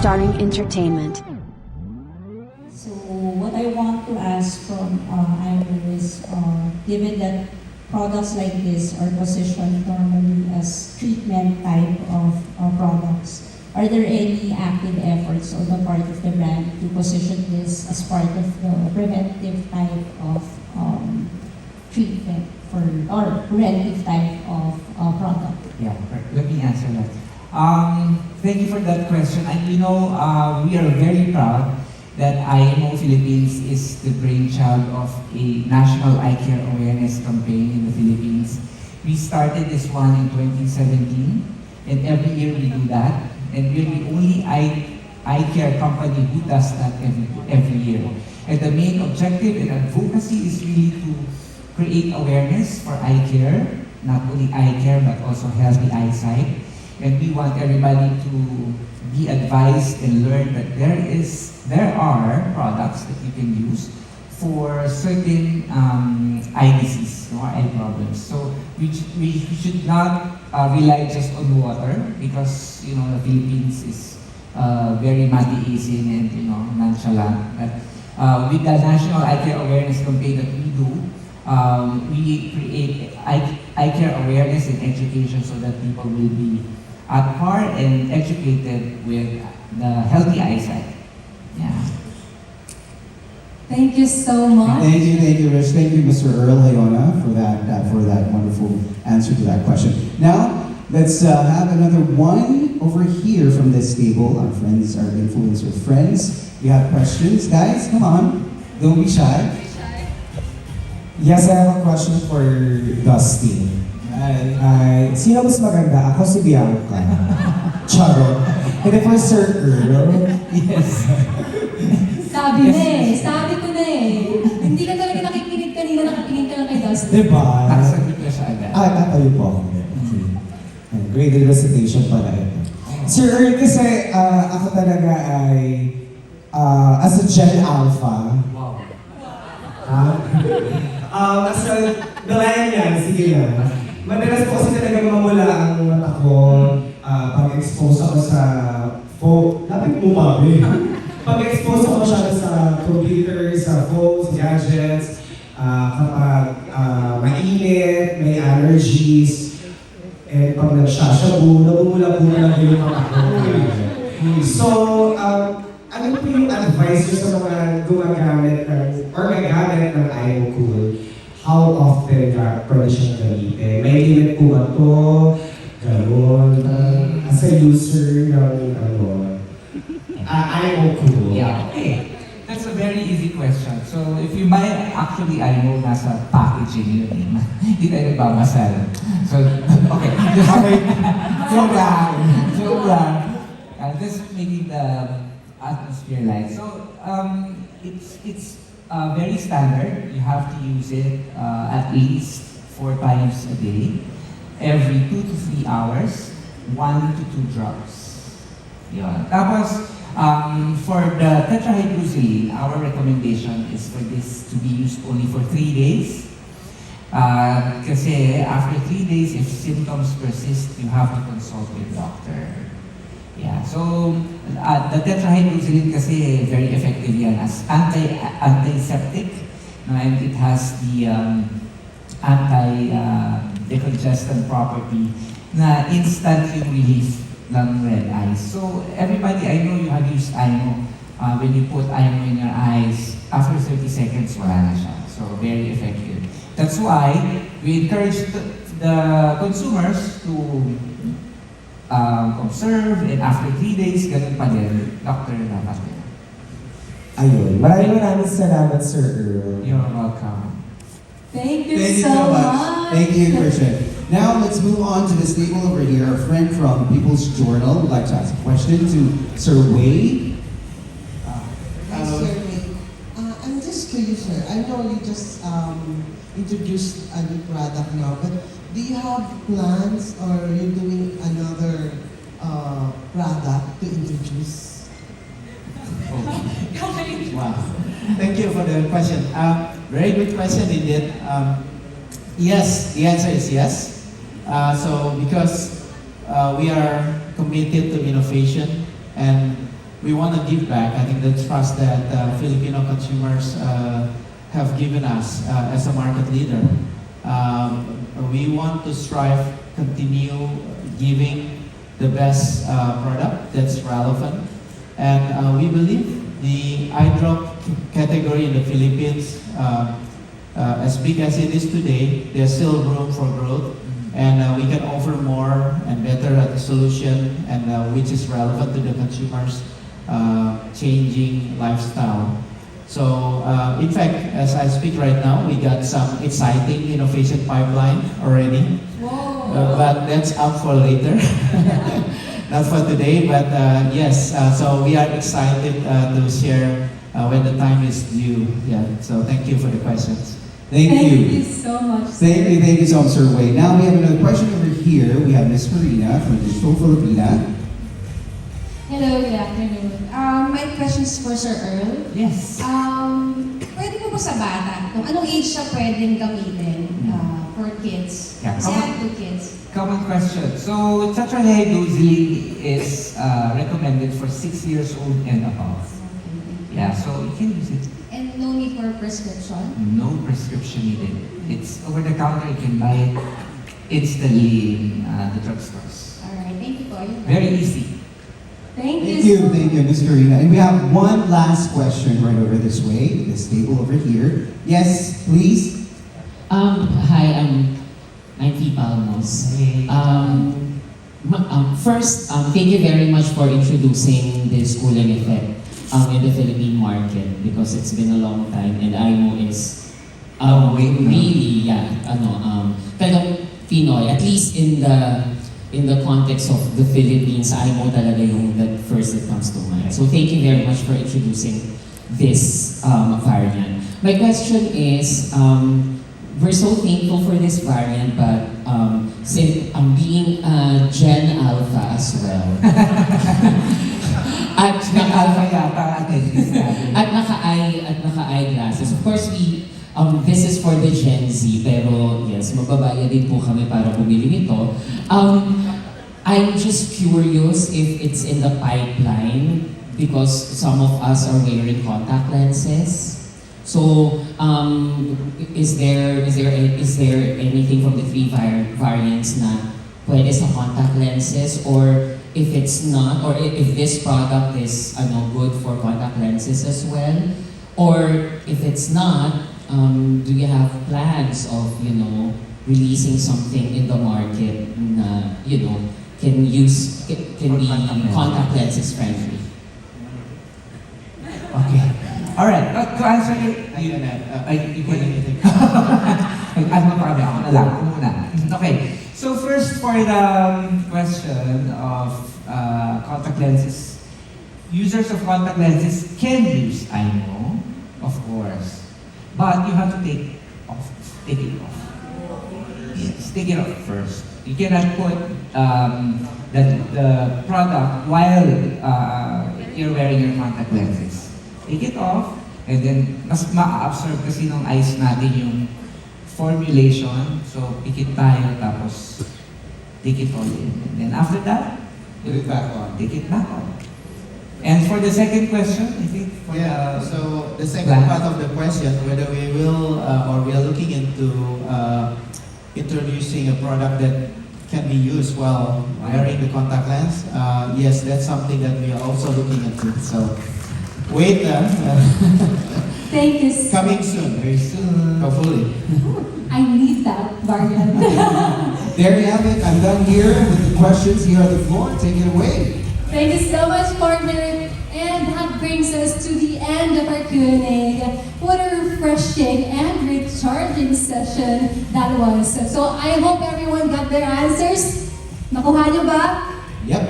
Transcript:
Starring Entertainment. So what I want to ask from IMO is, given that products like this are positioned normally as treatment type of products, are there any active efforts on the part of the brand to position this as part of the preventive type of treatment or preventive type of product? Yeah, let me answer that. Thank you for that question. And we are very proud that IMO Philippines is the brainchild of a national eye care awareness campaign in the Philippines. We started this one in 2017, and every year we do that. And we're the only eye care company who does that every year. And the main objective and advocacy is really to create awareness for eye care, not only eye care but also healthy eyesight. And we want everybody to be advised and learn that there are products that you can use for certain eye disease or eye problems. So we should not rely just on water, because the Philippines is very mati-isin and nonchalant. But with the National Eye Care Awareness campaign that we do, we create eye care awareness and education so that people will be at par and educated with the healthy eyesight. Yeah. Thank you so much. Thank you, Rich. Thank you, Mr. Earl Hayona, for that wonderful answer to that question. Now, let's have another one over here from this table. Our friends, our influencer friends. You have questions, guys? Come on, don't be shy. Yes, I have a question for Dusty. Sino mas maganda? Ako si Bianca. Charo. And then for Sir Earl. Yes. Sabi ko na eh. Hindi ka talaga nakikinig kanina, nakakinig ka lang kay Dustin. Diba? Nakasagot ka siya agad. Tatayo po ako. Okay. Graded recitation pala ito. Sir Earl, kasi ako talaga ay as a Gen Alpha. Wow. As a millennial, sige na. Madalas po kasi talaga mamula ang mata ko pag-expose ako sa phone. Dapat bumabi. Pag-expose ako siya sa computer, sa phones, gadgets, kapag mainit, may allergies, and pag nagsashabu, namumula-mula lang yung mata ko. So, ano po yung advice nyo sa mga gumagamit or gagamit ng IMO Cool? How often pwede siyang gamitin? May limit po ba ito? Ganon. As a user ng IMO Cool. Yeah, okay. That's a very easy question. So, if you buy actually IMO, nasa packaging yun. Hindi tayo nagbamasal. So, okay. Joke lang. This is making the atmosphere light. So, it's very standard. You have to use it at least 4 times a day, every 2 to 3 hours, 1 to 2 drops. Yun. Tapos, for the tetrahydrozoline, our recommendation is for this to be used only for 3 days. Kasi after 3 days, if symptoms persist, you have to consult your doctor. Yeah, so the tetrahydrozoline kasi very effective yan as antiseptic, and it has the anti-decongestant property na instant yung relief ng red eyes. So everybody, I know you have used IMO. When you put IMO in your eyes, after 30 seconds, wala na siya. So very effective. That's why we encourage the consumers to observe, and after 3 days, ganun pa din, doctor dapat din. Ayun. Maraming salamat, Sir Earl. You're welcome. Thank you Thank you so much. Thank you, Christian. Now, let's move on to this table over here. Our friend from People's Journal would like to ask a question to Sir Wade. Hi, Sir Wade. I'm just curious, sir. I know you just introduced a new product now, but do you have plans or are you doing another product to introduce? Wow. Thank you for the question. Very good question indeed. Yes, the answer is yes. So because we are committed to innovation, and we want to give back. I think the trust that Filipino consumers have given us as a market leader. We want to strive, continue giving the best product that's relevant. And we believe the eye drop category in the Philippines, as big as it is today, there's still room for growth. And we can offer more and better at the solution, and which is relevant to the consumers' changing lifestyle. So, in fact, as I speak right now, we got some exciting innovation pipeline already. But that's up for later. Not for today, but yes. So we are excited to share when the time is due. Yeah. So thank you for the questions. Thank you. so much. Thank you so much, Sir Wei. Now we have another question over here. We have Miss Marina from Digital Filipina. Hello, good afternoon. My question is for Sir Earl. Yes. Pwede po sa bata, kung anong age siya pwedeng gamitin for kids? Yeah, Kasi I have 2 kids. Common question. So, Tetrahay Dozling is recommended for 6 years old and above. Yeah, so you can use it. And no need for prescription? No prescription needed. It's over the counter. You can buy it instantly in the drugstores. Alright, thank you po. Yun lang. Very easy. Thank Thank you, Miss Marina. And we have one last question right over this way, this table over here. Yes, please. Hi, I'm Fi Palmos. First, thank you very much for introducing this cooling effect in the Philippine market because it's been a long time and IMO is really, talagang Pinoy, at least in the context of the Philippines, IMO talaga yung that first that comes to mind. So thank you very much for introducing this variant. My question is, we're so thankful for this variant, but since being Gen Alpha as well, at Alpha yata attendance natin. at naka-eye glasses. Of course, this is for the Gen Z, pero yes, magbabayad din po kami para bumili nito. I'm just curious if it's in the pipeline because some of us are wearing contact lenses. So, is there anything from the 3 variants na pwede sa contact lenses, or if it's not, or if this product is good for contact lenses as well, or if it's not, do you have plans of releasing something in the market na can be contact lenses friendly? Okay. All right. To answer you can anything. Ano pa kami? Ako na lang. Ako muna. Okay. So first for the question of contact lenses, users of contact lenses can use IMO, of course, but you have to take it off. Yes, take it off first. You cannot put the product while you're wearing your contact lenses. Take it off, and then mas ma-absorb kasi ng eyes natin yung formulation. So, pikit tayo, tapos take it all in. And then after that, Put it back on. take it back on. And for the second question, I think for So the second part of the question, whether we will or we are looking into introducing a product that can be used while wearing the contact lens. Yes, that's something that we are also looking into. So wait, Thank you. coming soon, very soon, hopefully. I need that variant. There you have it. I'm done here with the questions here on the floor. Take it away. Thank you so much, partner. And that brings us to the end of our Q&A. What a refreshing and recharging session that was. So I hope everyone got their answers. Nakuha niyo ba? Yep.